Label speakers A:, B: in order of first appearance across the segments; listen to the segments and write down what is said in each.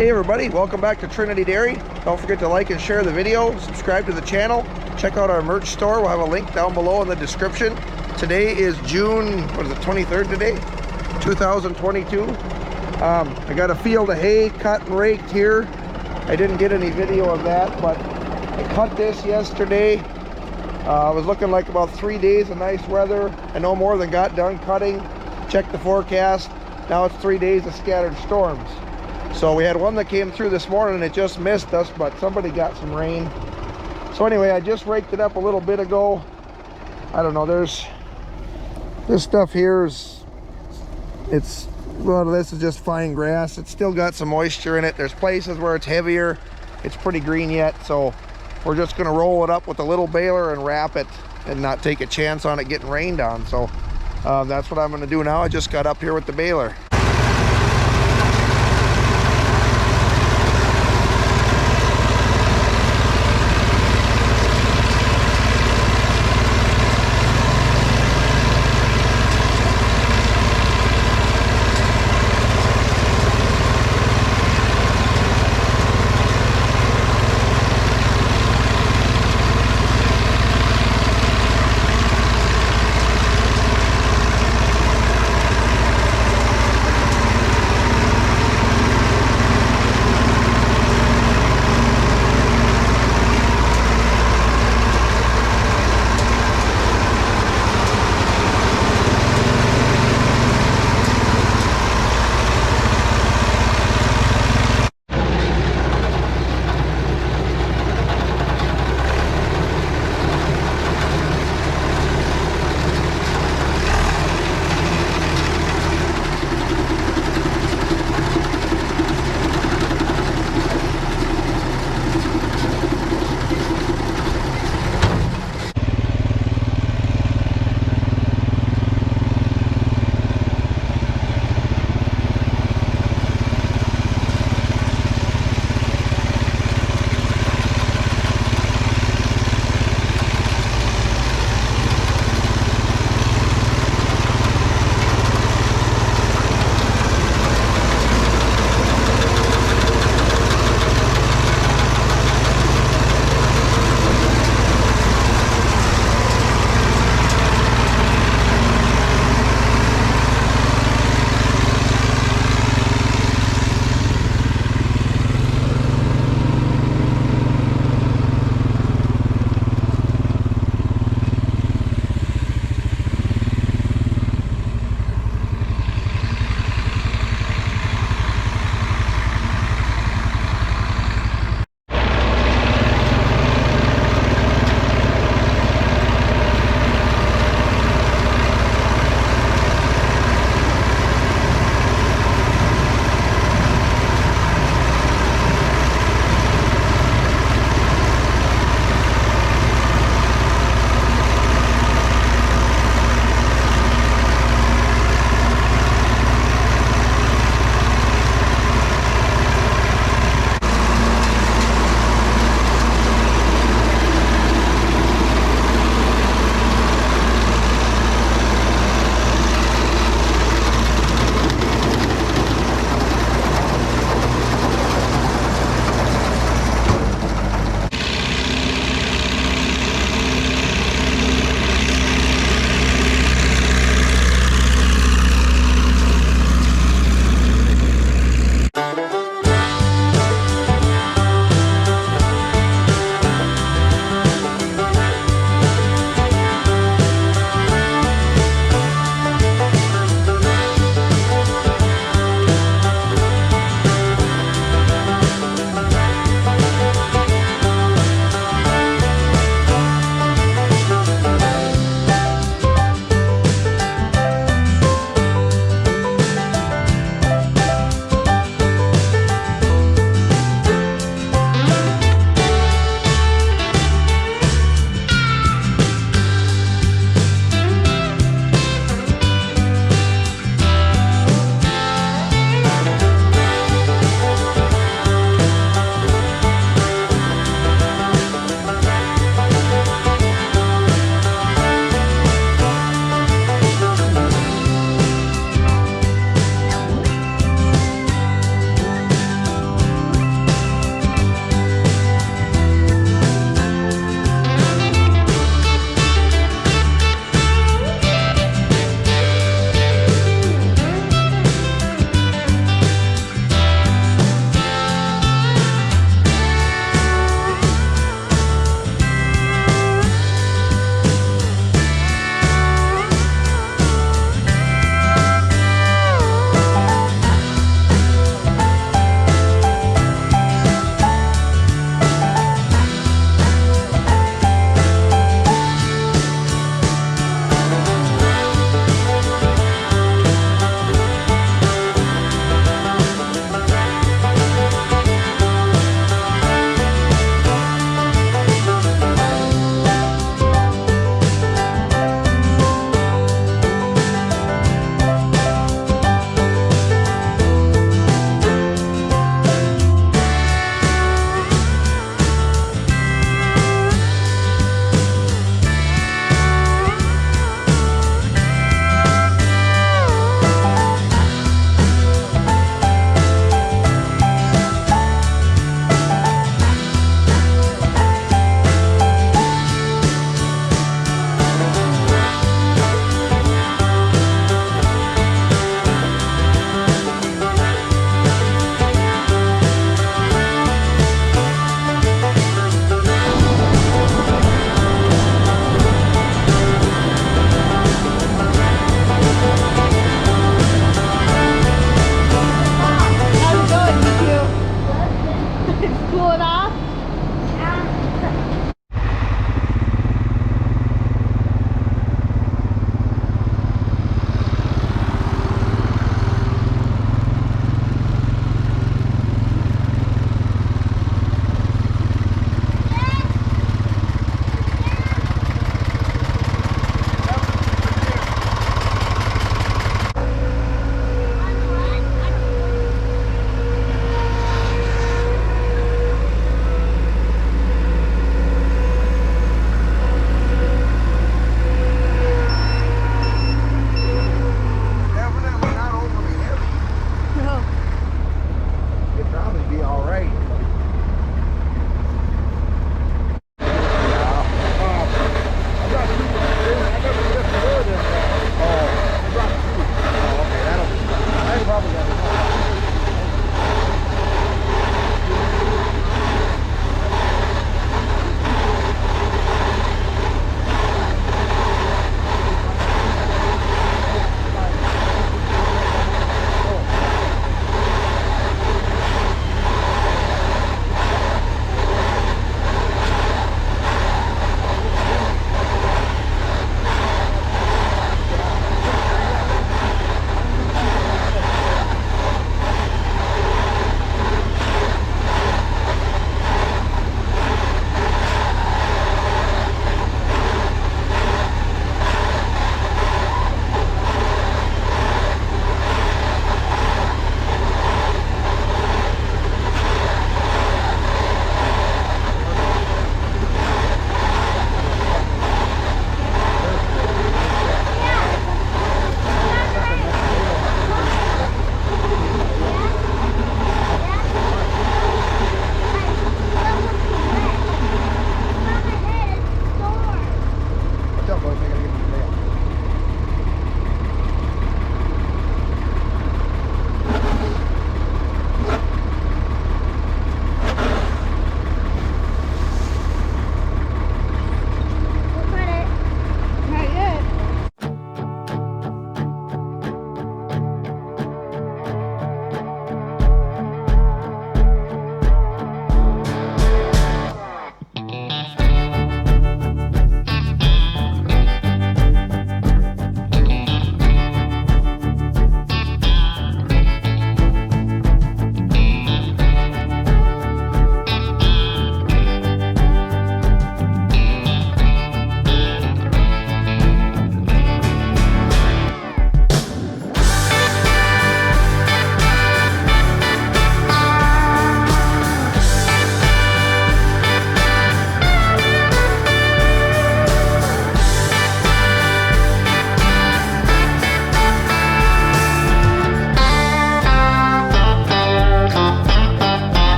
A: Hey everybody, welcome back to Trinity Dairy. Don't forget to like and share the video, subscribe to the channel, check out our merch store. We'll have a link down below in the description. Today is June, 23rd today? 2022. I got a field of hay cut and raked here. I didn't get any video of that, but I cut this yesterday. It was looking like about 3 days of nice weather. I no more than got done cutting. Checked the forecast. Now it's 3 days of scattered storms. So we had one that came through this morning and it just missed us, but somebody got some rain. So anyway, I just raked it up a little bit ago. I don't know, this stuff here is, well, this is just fine grass. It's still got some moisture in it. There's places where it's heavier. It's pretty green yet, so we're just gonna roll it up with a little baler and wrap it and not take a chance on it getting rained on. So that's what I'm gonna do now. I just got up here with the baler.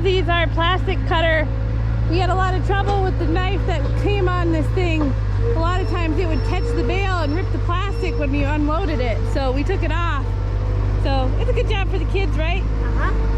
B: Fuzzy's our plastic cutter. We had a lot of trouble with the knife that came on this thing. A lot of times it would catch the bale and rip the plastic when we unloaded it. So we took it off. So it's a good job for the kids, right?
C: Uh-huh.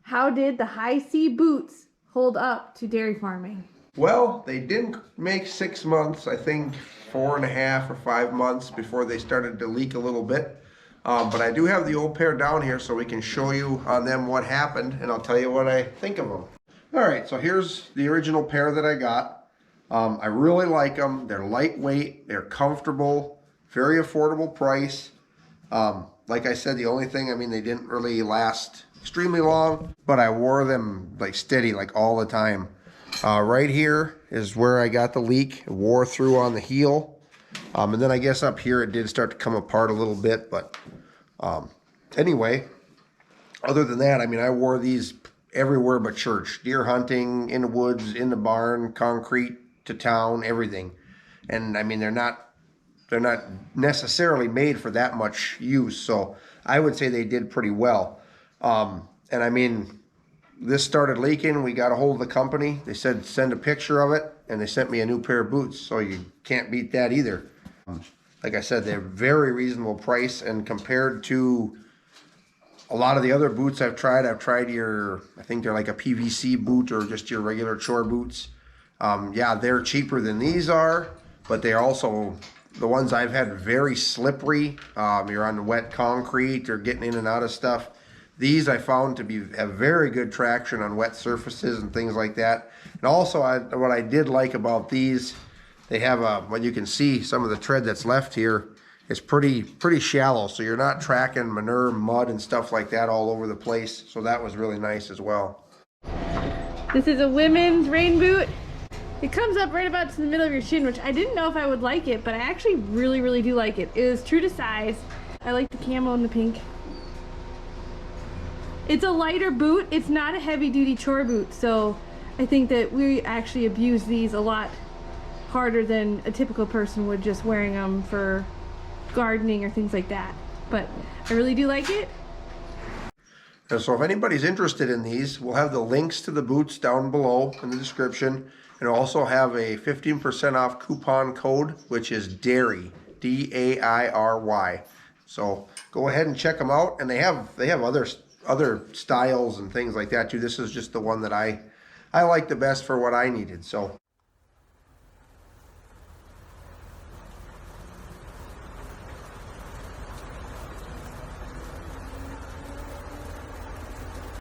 B: How did the HISEA boots hold up to dairy farming?
A: Well, they didn't make 6 months. I think 4.5 or 5 months before they started to leak a little bit. But I do have the old pair down here so we can show you on them what happened, and I'll tell you what I think of them. All right, so here's the original pair that I got. I really like them. They're lightweight, they're comfortable, very affordable price. Like I said, the only thing, I mean, they didn't really last extremely long, but I wore them like steady, like all the time. Right here is where I got the leak. It wore through on the heel. And then I guess up here it did start to come apart a little bit, but anyway, other than that, I mean, I wore these everywhere but church. Deer hunting, in the woods, in the barn, concrete, to town, everything. And I mean, they're not necessarily made for that much use, so I would say they did pretty well. And I mean, this started leaking. We got a hold of the company. They said send a picture of it, and they sent me a new pair of boots, so you can't beat that either. Like I said, they're very reasonable price, and compared to a lot of the other boots I've tried your, I think they're like a PVC boot or just your regular Chore boots. Yeah, they're cheaper than these are, but they're also, the ones I've had, very slippery. You're on wet concrete or getting in and out of stuff. These I found to have very good traction on wet surfaces and things like that. And also, what I did like about these, they have what you can see, some of the tread that's left here is pretty shallow, so you're not tracking manure, mud, and stuff like that all over the place. So that was really nice as well.
B: This is a women's rain boot. It comes up right about to the middle of your shin, which I didn't know if I would like it, but I actually really do like it. It is true to size. I like the camo and the pink. It's a lighter boot. It's not a heavy duty chore boot, so I think that we actually abuse these a lot harder than a typical person would just wearing them for gardening or things like that. But I really do like it.
A: And so if anybody's interested in these, we'll have the links to the boots down below in the description. And we'll also have a 15% off coupon code, which is DAIRY, D-A-I-R-Y. So go ahead and check them out. And they have other styles and things like that too. This is just the one that I like the best for what I needed. So